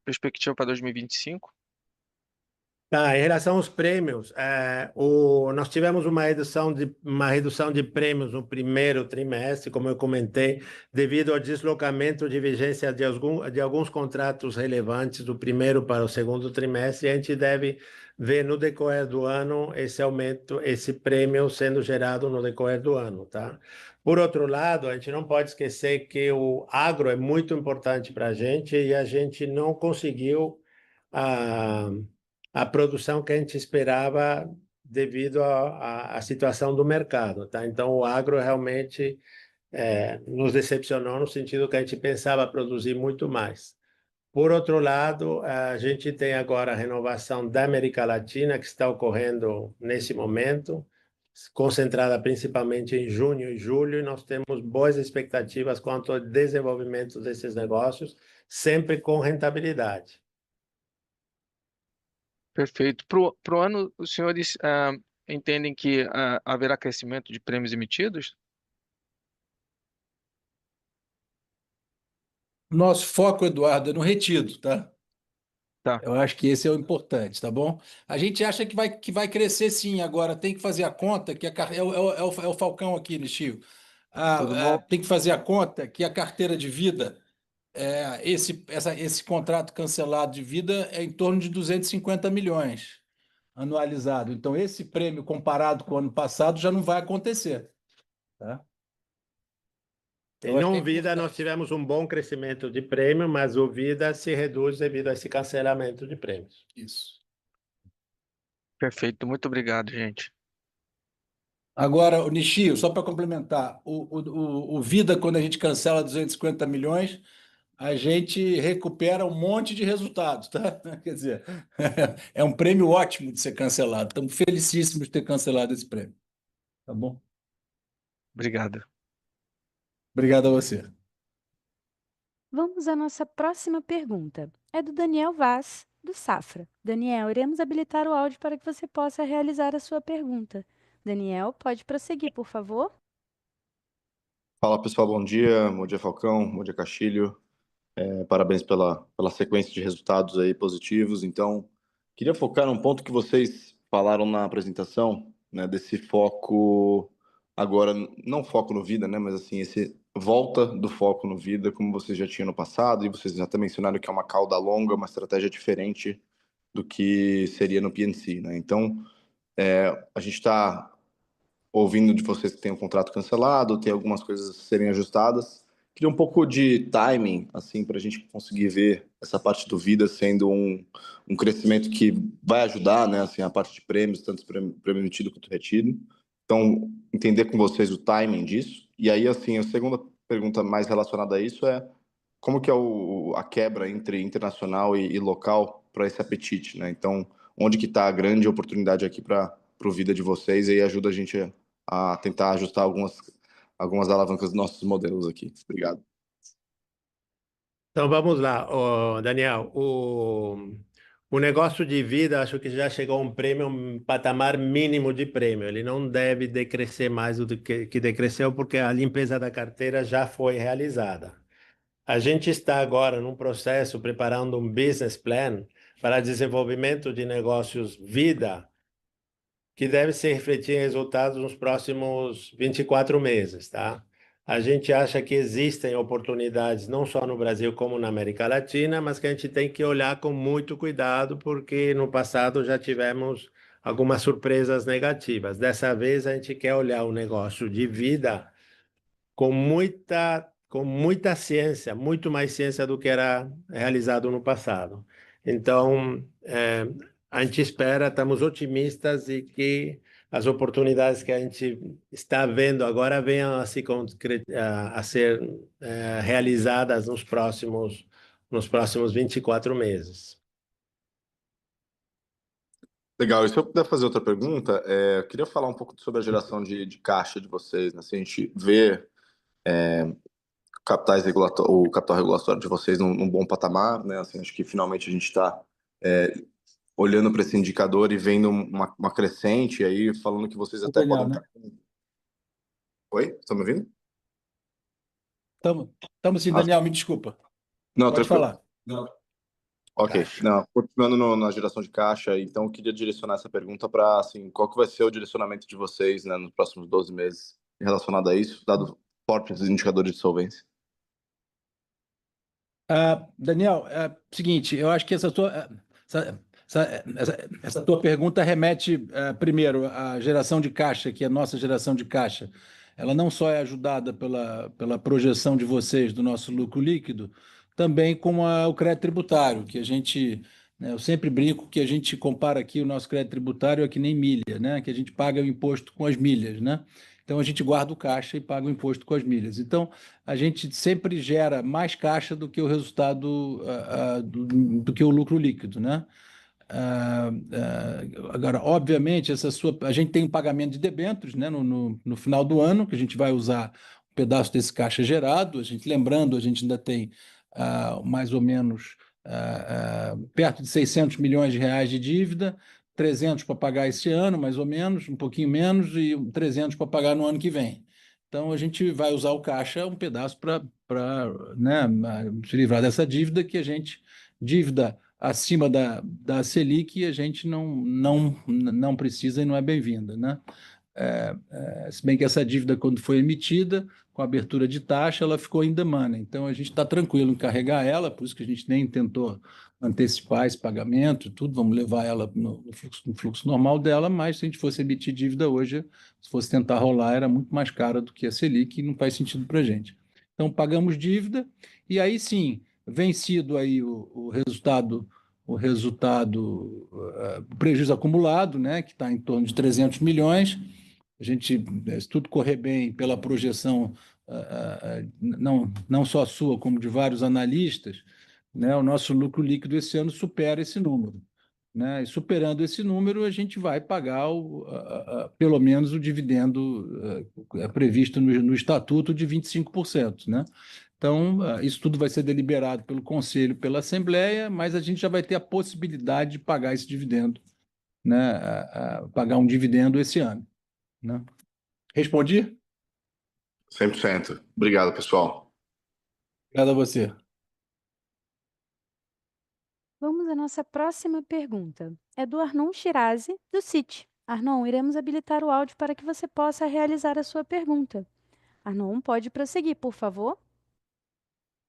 perspectiva para 2025? Tá, em relação aos prêmios, nós tivemos uma redução de prêmios no primeiro trimestre, como eu comentei, devido ao deslocamento de vigência de alguns contratos relevantes do primeiro para o segundo trimestre, e a gente deve ver no decorrer do ano esse aumento, esse prêmio sendo gerado no decorrer do ano, tá? Por outro lado, a gente não pode esquecer que o agro é muito importante para a gente e a gente não conseguiu a produção que a gente esperava devido à situação do mercado, tá? Então, o agro realmente nos decepcionou no sentido que a gente pensava produzir muito mais. Por outro lado, a gente tem agora a renovação da América Latina, que está ocorrendo nesse momento, concentrada principalmente em junho e julho, e nós temos boas expectativas quanto ao desenvolvimento desses negócios, sempre com rentabilidade. Perfeito. Para o ano, os senhores entendem que haverá crescimento de prêmios emitidos? Nosso foco, Eduardo, é no retido, tá? Tá. Eu acho que esse é o importante, tá bom? A gente acha que vai crescer sim, agora tem que fazer a conta, que é o Falcão aqui, Nishio. Tudo bom? Tem que fazer a conta que a carteira de vida, esse contrato cancelado de vida é em torno de 250 milhões anualizado. Então, esse prêmio comparado com o ano passado já não vai acontecer, tá? Em não vida, nós tivemos um bom crescimento de prêmio, mas o vida se reduz devido a esse cancelamento de prêmios. Isso. Perfeito. Muito obrigado, gente. Agora, o Nishio, só para complementar, o Vida, quando a gente cancela 250 milhões, a gente recupera um monte de resultados, tá? Quer dizer, é um prêmio ótimo de ser cancelado. Estamos felicíssimos de ter cancelado esse prêmio. Tá bom? Obrigado. Obrigado a você. Vamos à nossa próxima pergunta. É do Daniel Vaz, do Safra. Daniel, iremos habilitar o áudio para que você possa realizar a sua pergunta. Daniel, pode prosseguir, por favor? Fala pessoal, bom dia Falcão, bom dia Castilho, parabéns pela sequência de resultados aí positivos. Então, queria focar num ponto que vocês falaram na apresentação, né, desse foco, agora, não foco no vida, né, mas assim, esse volta do foco no vida, como vocês já tinham no passado, e vocês já até mencionaram que é uma cauda longa, uma estratégia diferente do que seria no PNC, né? Então, a gente está ouvindo de vocês que tem um contrato cancelado, tem algumas coisas a serem ajustadas. Queria um pouco de timing, assim, para a gente conseguir ver essa parte do vida sendo um crescimento que vai ajudar, né, assim, a parte de prêmios, tanto prêmio emitido quanto retido. Então, entender com vocês o timing disso. E aí, assim, a segunda pergunta mais relacionada a isso é como que é a quebra entre internacional e local para esse apetite, né? Então, onde que está a grande oportunidade aqui para o vida de vocês, e aí ajuda a gente a tentar ajustar algumas alavancas dos nossos modelos aqui. Obrigado. Então, vamos lá, Daniel. O negócio de vida, acho que já chegou a um patamar mínimo de prêmio. Ele não deve decrescer mais do que decresceu, porque a limpeza da carteira já foi realizada. A gente está agora num processo preparando um business plan para desenvolvimento de negócios vida, que deve se refletir em resultados nos próximos 24 meses, tá? A gente acha que existem oportunidades não só no Brasil como na América Latina, mas que a gente tem que olhar com muito cuidado, porque no passado já tivemos algumas surpresas negativas. Dessa vez a gente quer olhar o negócio de vida com muita ciência, muito mais ciência do que era realizado no passado. Então, a gente espera, estamos otimistas e que as oportunidades que a gente está vendo agora venham a ser realizadas nos próximos 24 meses. Legal, e se eu puder fazer outra pergunta, eu queria falar um pouco sobre a geração de caixa de vocês, né? Se a gente vê o capital regulatório de vocês num bom patamar, né? Assim, acho que finalmente a gente está olhando para esse indicador e vendo uma crescente aí, falando que vocês até Daniel, podem... né? Oi? Estão me ouvindo? Estamos sim, Daniel, me desculpa. Não, Pode tranquilo. falar. Não. Ok, Caixa. não, continuando na geração de caixa, então eu queria direcionar essa pergunta para, assim, qual que vai ser o direcionamento de vocês, né, nos próximos 12 meses relacionado a isso, dado fortes indicadores de solvência? Daniel, seguinte, eu acho que essa tua pergunta remete, primeiro, à geração de caixa, que é a nossa geração de caixa. Ela não só é ajudada pela projeção de vocês do nosso lucro líquido, também com o crédito tributário, que a gente, né, eu sempre brinco que a gente compara aqui o nosso crédito tributário é que nem milha, né, que a gente paga o imposto com as milhas, né? Então a gente guarda o caixa e paga o imposto com as milhas. Então a gente sempre gera mais caixa do que o resultado, do que o lucro líquido, né? Agora, obviamente, a gente tem um pagamento de debêntures, né, no final do ano, que a gente vai usar um pedaço desse caixa gerado. Lembrando, a gente ainda tem mais ou menos perto de 600 milhões de reais de dívida, 300 para pagar esse ano, mais ou menos, um pouquinho menos, e 300 para pagar no ano que vem. Então, a gente vai usar o caixa um pedaço para, né, se livrar dessa dívida dívida acima da Selic, a gente não precisa e não é bem-vinda, né? Se bem que essa dívida, quando foi emitida, com a abertura de taxa, ela ficou in the money. Então, a gente está tranquilo em carregar ela, por isso que a gente nem tentou antecipar esse pagamento, tudo, vamos levar ela no fluxo normal dela, mas se a gente fosse emitir dívida hoje, se fosse tentar rolar, era muito mais cara do que a Selic e não faz sentido para a gente. Então, pagamos dívida e aí sim, vencido aí o resultado, o prejuízo acumulado, né, que está em torno de 300 milhões. A gente, se tudo correr bem pela projeção, não só sua, como de vários analistas, né, o nosso lucro líquido esse ano supera esse número. Né? E superando esse número, a gente vai pagar pelo menos o dividendo previsto no estatuto de 25%. Né? Então, isso tudo vai ser deliberado pelo Conselho, pela Assembleia, mas a gente já vai ter a possibilidade de pagar esse dividendo, né? Pagar um dividendo esse ano. Né? Respondi? 100%. Obrigado, pessoal. Obrigado a você. Vamos à nossa próxima pergunta. É do Arnon Shirazi, do Citi. Arnon, iremos habilitar o áudio para que você possa realizar a sua pergunta. Arnon, pode prosseguir, por favor?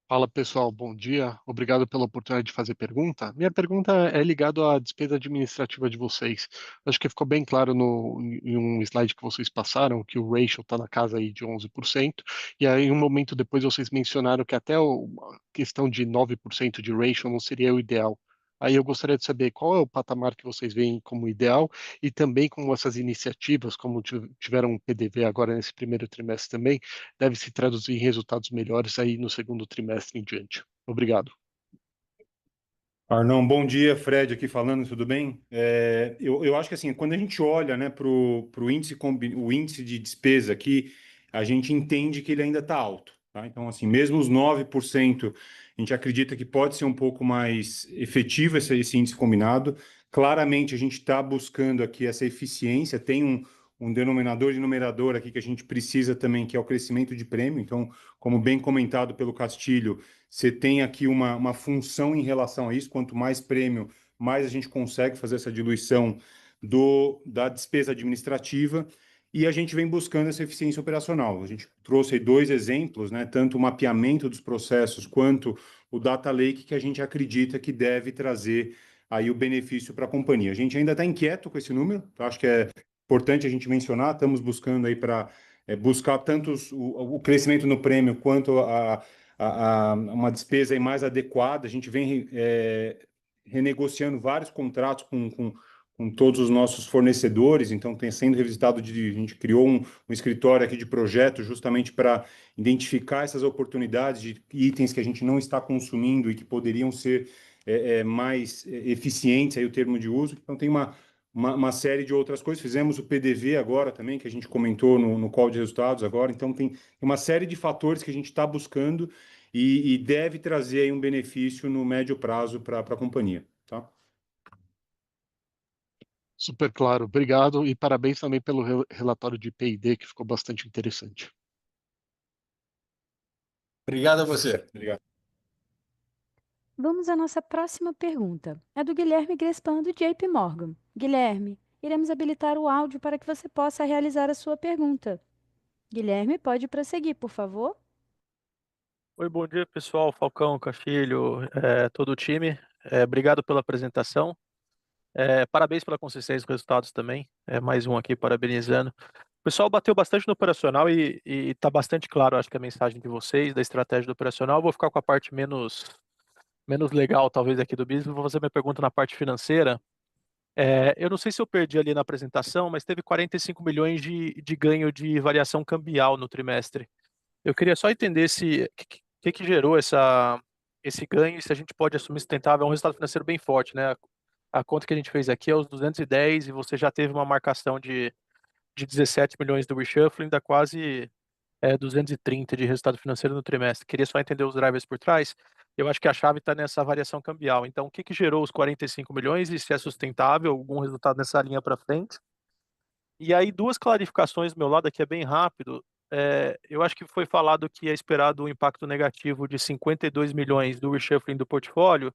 Fala pessoal, bom dia. Obrigado pela oportunidade de fazer pergunta. Minha pergunta é ligada à despesa administrativa de vocês. Acho que ficou bem claro em um slide que vocês passaram que o ratio está na casa aí de 11%, e aí um momento depois vocês mencionaram que até a questão de 9% de ratio não seria o ideal. Aí eu gostaria de saber qual é o patamar que vocês veem como ideal e também como essas iniciativas, como tiveram um PDV agora nesse primeiro trimestre também, deve se traduzir em resultados melhores aí no segundo trimestre em diante. Obrigado. Arnon, bom dia, Fred aqui falando, tudo bem? Eu acho que assim, quando a gente olha, né, pro índice, o índice de despesa aqui, a gente entende que ele ainda está alto, tá? Então, assim, mesmo os 9%, a gente acredita que pode ser um pouco mais efetivo esse índice combinado. Claramente, a gente está buscando aqui essa eficiência, tem um denominador e numerador aqui que a gente precisa também, que é o crescimento de prêmio. Então, como bem comentado pelo Castilho, você tem aqui uma função em relação a isso. Quanto mais prêmio, mais a gente consegue fazer essa diluição da despesa administrativa. E a gente vem buscando essa eficiência operacional. A gente trouxe aí 2 exemplos, né? Tanto o mapeamento dos processos quanto o data lake, que a gente acredita que deve trazer aí o benefício para a companhia. A gente ainda está inquieto com esse número, tá? Acho que é importante a gente mencionar. Estamos buscando aí para buscar tanto o crescimento no prêmio quanto uma despesa aí mais adequada. A gente vem renegociando vários contratos com todos os nossos fornecedores, então tem sendo revisitado, a gente criou um escritório aqui de projetos justamente para identificar essas oportunidades de itens que a gente não está consumindo e que poderiam ser mais eficientes, aí o termo de uso. Então tem uma série de outras coisas. Fizemos o PDV agora também, que a gente comentou no call de resultados agora. Então tem uma série de fatores que a gente está buscando e deve trazer aí um benefício no médio prazo para a companhia, tá? Super claro, obrigado e parabéns também pelo relatório de P&D, que ficou bastante interessante. Obrigado a você. Obrigado. Vamos à nossa próxima pergunta. É do Guilherme Grespan, do JP Morgan. Guilherme, iremos habilitar o áudio para que você possa realizar a sua pergunta. Guilherme, pode prosseguir, por favor? Oi, bom dia, pessoal. Falcão, Castilho, todo o time. Obrigado pela apresentação. Parabéns pela consistência dos resultados também. Mais um aqui parabenizando. O pessoal bateu bastante no operacional e está bastante claro, acho que a mensagem de vocês, da estratégia do operacional. Eu vou ficar com a parte menos legal, talvez, aqui do business. Vou fazer minha pergunta na parte financeira. Eu não sei se eu perdi ali na apresentação, mas teve 45 milhões de ganho de variação cambial no trimestre. Eu queria só entender se que gerou esse ganho e se a gente pode assumir sustentável. É um resultado financeiro bem forte, né? A conta que a gente fez aqui é os 210 e você já teve uma marcação de 17 milhões do reshuffling, dá quase 230 de resultado financeiro no trimestre. Queria só entender os drivers por trás. Eu acho que a chave está nessa variação cambial. Então, o que gerou os 45 milhões e se é sustentável algum resultado nessa linha para frente? E aí, 2 clarificações do meu lado aqui, é bem rápido. Eu acho que foi falado que é esperado um impacto negativo de 52 milhões do reshuffling do portfólio.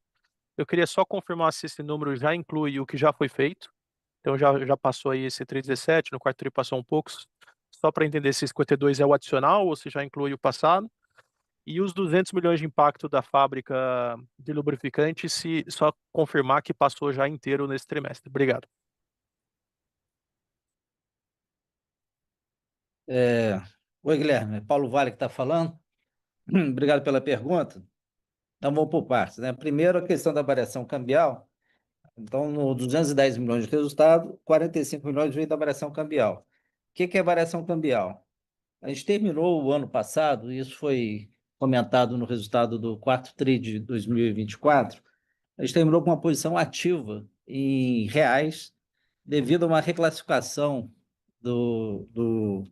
Eu queria só confirmar se esse número já inclui o que já foi feito. Então, já passou aí esse 317, no quarto tri passou um pouco. Só para entender se 52 é o adicional ou se já inclui o passado. E os 200 milhões de impacto da fábrica de lubrificante, se só confirmar que passou já inteiro nesse trimestre. Obrigado. Oi, Guilherme. É Paulo Vale que está falando. Obrigado pela pergunta. Então, vamos por partes, né? Primeiro, a questão da variação cambial. Então, no 210 milhões de resultado, 45 milhões veio da variação cambial. O que é variação cambial? A gente terminou o ano passado, e isso foi comentado no resultado do quarto tri de 2024, a gente terminou com uma posição ativa em reais, devido a uma reclassificação do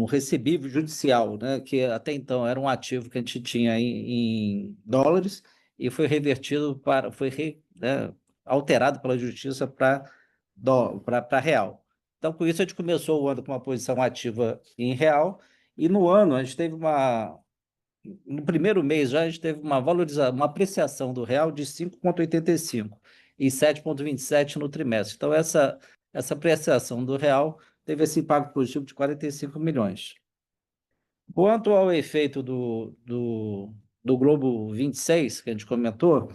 recebível judicial, né, que até então era um ativo que a gente tinha em dólares e foi revertido né, alterado pela justiça para real. Então, com isso, a gente começou o ano com uma posição ativa em real e no ano a gente teve no primeiro mês já a gente teve uma apreciação do real de 5,85 e 7,27 no trimestre. Então, essa apreciação do real teve esse impacto positivo de 45 milhões. Quanto ao efeito do Globo 26, que a gente comentou,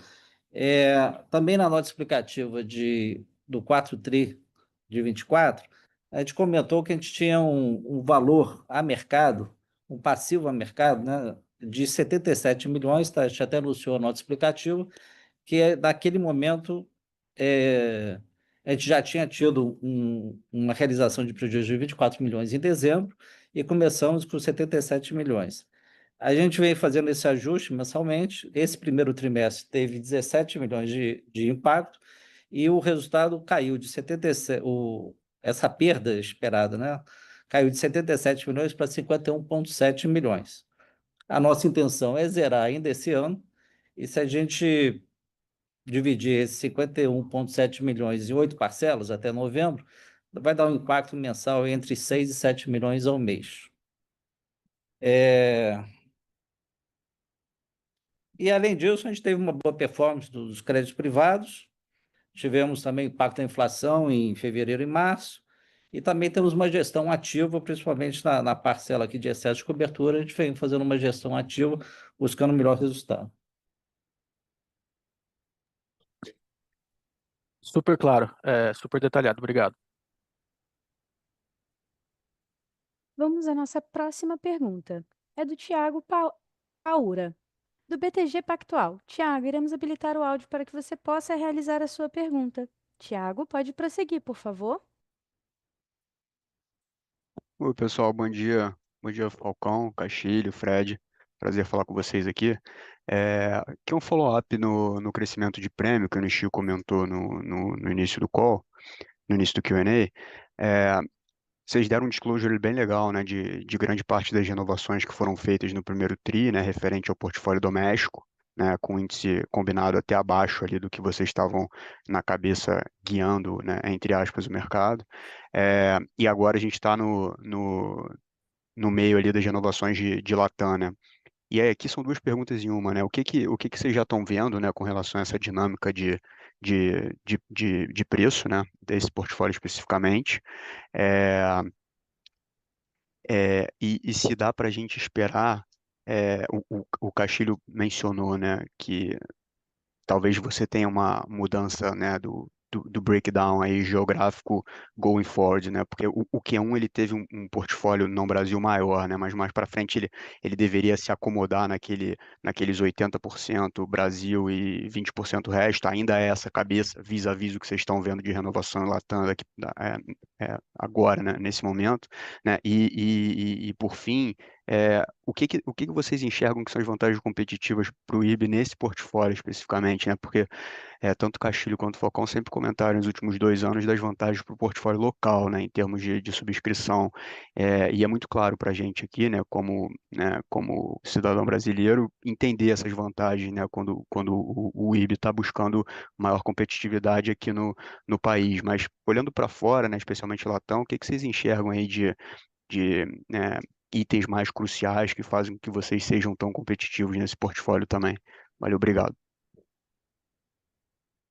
também na nota explicativa do 4 tri de 24, a gente comentou que a gente tinha um valor a mercado, um passivo a mercado, né, de 77 milhões, tá? A gente até anunciou a nota explicativa, que naquele momento a gente já tinha tido uma realização de prejuízo de 24 milhões em dezembro e começamos com 77 milhões. A gente vem fazendo esse ajuste mensalmente. Esse primeiro trimestre teve 17 milhões de impacto e o resultado caiu de 77, essa perda esperada, né? caiu de 77 milhões para 51,7 milhões. A nossa intenção é zerar ainda esse ano, e se a gente dividir esses 51,7 milhões em 8 parcelas até novembro, vai dar um impacto mensal entre 6 e 7 milhões ao mês. E, além disso, a gente teve uma boa performance dos créditos privados, tivemos também impacto da inflação em fevereiro e março, e também temos uma gestão ativa, principalmente na parcela aqui de excesso de cobertura, a gente vem fazendo uma gestão ativa, buscando o melhor resultado. Super claro, super detalhado. Obrigado. Vamos à nossa próxima pergunta. É do Tiago Paura, do BTG Pactual. Tiago, iremos habilitar o áudio para que você possa realizar a sua pergunta. Tiago, pode prosseguir, por favor. Oi, pessoal, bom dia. Bom dia, Falcão, Castilho, Fred. Prazer falar com vocês aqui. Aqui é um follow-up no crescimento de prêmio que o Nishio comentou no início do call, no início do Q&A. Vocês deram um disclosure bem legal, né, de grande parte das renovações que foram feitas no primeiro TRI, né, referente ao portfólio doméstico, né, com índice combinado até abaixo ali do que vocês estavam na cabeça guiando, né, entre aspas, o mercado. E agora a gente está no meio ali das renovações de Latam, né? E aí aqui são duas perguntas em uma, né? O que vocês já estão vendo, né, com relação a essa dinâmica de preço, né, desse portfólio especificamente? E se dá para a gente esperar, o Castilho mencionou, né, que talvez você tenha uma mudança, né, do breakdown aí geográfico going forward, né, porque o Q1 ele teve um portfólio no Brasil maior, né, mas mais para frente ele deveria se acomodar naqueles 80% Brasil e 20% resto, ainda é essa cabeça vis-à-vis o que vocês estão vendo de renovação em Latam agora, né, nesse momento, né, e por fim, o que vocês enxergam que são as vantagens competitivas para o IRB nesse portfólio especificamente, né? Porque tanto o Castilho quanto o Falcão sempre comentaram nos últimos 2 anos das vantagens para o portfólio local, né? Em termos de subscrição. E é muito claro para a gente aqui, né? Como cidadão brasileiro, entender essas vantagens, né? Quando o IRB está buscando maior competitividade aqui no país. Mas olhando para fora, né? Especialmente Latam, o que vocês enxergam aí de itens mais cruciais que fazem com que vocês sejam tão competitivos nesse portfólio também? Valeu, obrigado.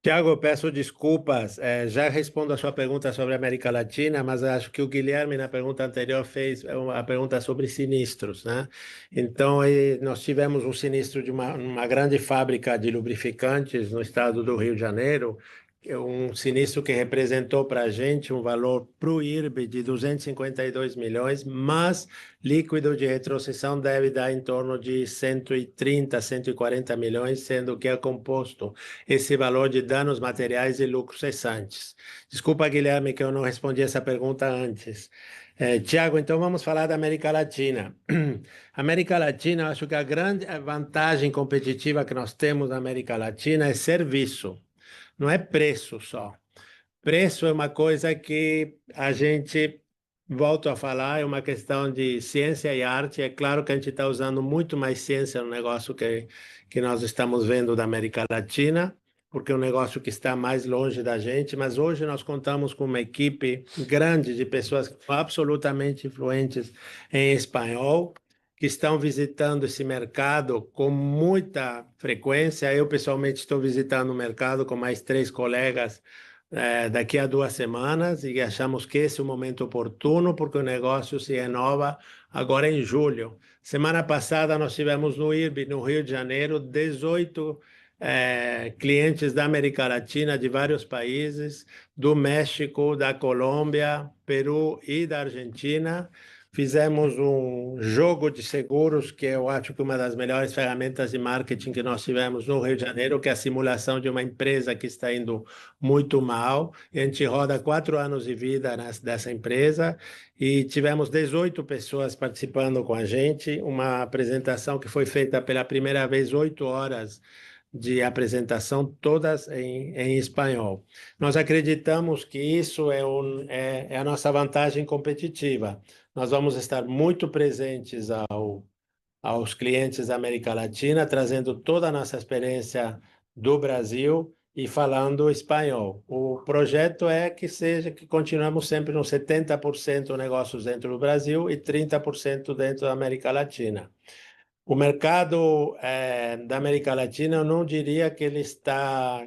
Tiago, peço desculpas. Já respondo a sua pergunta sobre a América Latina, mas acho que o Guilherme, na pergunta anterior, fez a pergunta sobre sinistros, né? Então, nós tivemos um sinistro de uma grande fábrica de lubrificantes no estado do Rio de Janeiro, um sinistro que representou para a gente um valor para o IRB de 252 milhões, mas líquido de retrocessão deve dar em torno de 130, 140 milhões, sendo que é composto esse valor de danos materiais e lucros cessantes. Desculpa, Guilherme, que eu não respondi essa pergunta antes. Tiago, então vamos falar da América Latina. América Latina, eu acho que a grande vantagem competitiva que nós temos na América Latina é serviço. Não é preço só. Preço é uma coisa que a gente, volto a falar, é uma questão de ciência e arte. É claro que a gente está usando muito mais ciência no negócio que nós estamos vendo da América Latina, porque é um negócio que está mais longe da gente, mas hoje nós contamos com uma equipe grande de pessoas que são absolutamente influentes em espanhol, que estão visitando esse mercado com muita frequência. Eu, pessoalmente, estou visitando o mercado com mais 3 colegas daqui a 2 semanas e achamos que esse é o momento oportuno porque o negócio se renova agora em julho. Semana passada nós tivemos no IRB, no Rio de Janeiro, 18 clientes da América Latina, de vários países, do México, da Colômbia, Peru e da Argentina. Fizemos um jogo de seguros, que eu acho que uma das melhores ferramentas de marketing que nós tivemos no Rio de Janeiro, que é a simulação de uma empresa que está indo muito mal. A gente roda 4 anos de vida dessa empresa e tivemos 18 pessoas participando com a gente. Uma apresentação que foi feita pela primeira vez 8 horas de apresentação, todas em espanhol. Nós acreditamos que isso é a nossa vantagem competitiva. Nós vamos estar muito presentes aos clientes da América Latina, trazendo toda a nossa experiência do Brasil e falando espanhol. O projeto é que continuemos sempre nos 70% negócios dentro do Brasil e 30% dentro da América Latina. O mercado da América Latina, eu não diria que ele está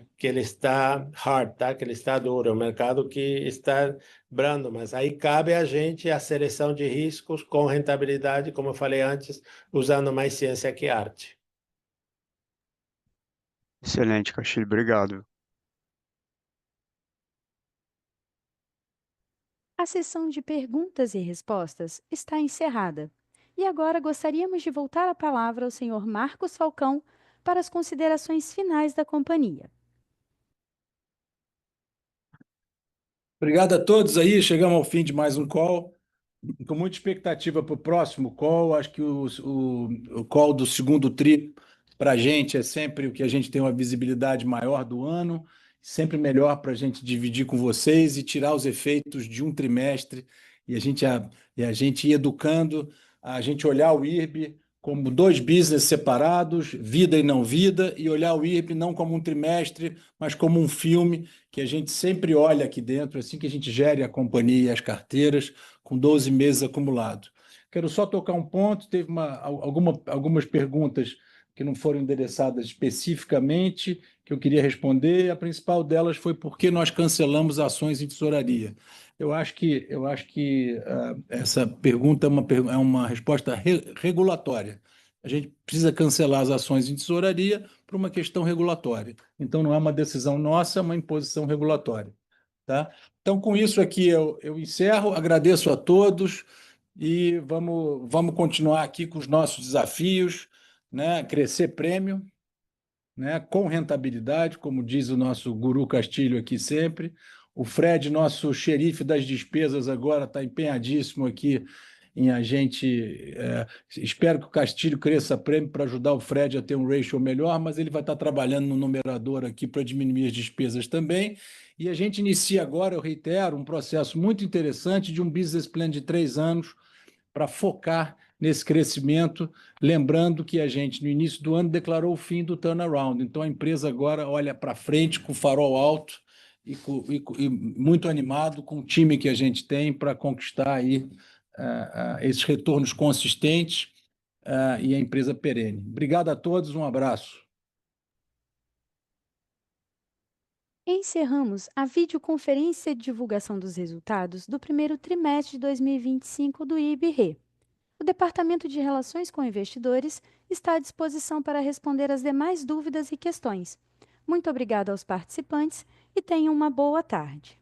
hard, tá? Que ele está duro, é um mercado que está brando, mas aí cabe a gente a seleção de riscos com rentabilidade, como eu falei antes, usando mais ciência que arte. Excelente, Castilho, obrigado. A sessão de perguntas e respostas está encerrada. E agora gostaríamos de voltar a palavra ao senhor Marcos Falcão para as considerações finais da companhia. Obrigado a todos aí. Chegamos ao fim de mais um call. Com muita expectativa para o próximo call. Acho que o call do segundo tri para a gente é sempre o que a gente tem uma visibilidade maior do ano, sempre melhor para a gente dividir com vocês e tirar os efeitos de um trimestre e a gente ir educando, a gente olhar o IRB como dois business separados, vida e não vida, e olhar o IRB não como um trimestre, mas como um filme que a gente sempre olha aqui dentro, assim que a gente gere a companhia e as carteiras, com 12 meses acumulados. Quero só tocar um ponto, teve algumas perguntas que não foram endereçadas especificamente, que eu queria responder. A principal delas foi por que nós cancelamos ações em tesouraria. Eu acho que essa pergunta é uma resposta regulatória. A gente precisa cancelar as ações em tesouraria por uma questão regulatória. Então, não é uma decisão nossa, é uma imposição regulatória. Tá? Então, com isso aqui, eu encerro, agradeço a todos e vamos continuar aqui com os nossos desafios, né? Crescer prêmio, né? Com rentabilidade, como diz o nosso guru Castilho aqui sempre. O Fred, nosso xerife das despesas, agora está empenhadíssimo aqui em a gente. Espero que o Castilho cresça prêmio para ajudar o Fred a ter um ratio melhor, mas ele vai estar trabalhando no numerador aqui para diminuir as despesas também. E a gente inicia agora, eu reitero, um processo muito interessante de um business plan de 3 anos para focar nesse crescimento, lembrando que a gente, no início do ano, declarou o fim do turnaround. Então, a empresa agora olha para frente com o farol alto e muito animado com o time que a gente tem para conquistar aí esses retornos consistentes e a empresa perene. Obrigado a todos, um abraço. Encerramos a videoconferência de divulgação dos resultados do primeiro trimestre de 2025 do IBRE. O Departamento de Relações com Investidores está à disposição para responder as demais dúvidas e questões. Muito obrigada aos participantes e tenham uma boa tarde.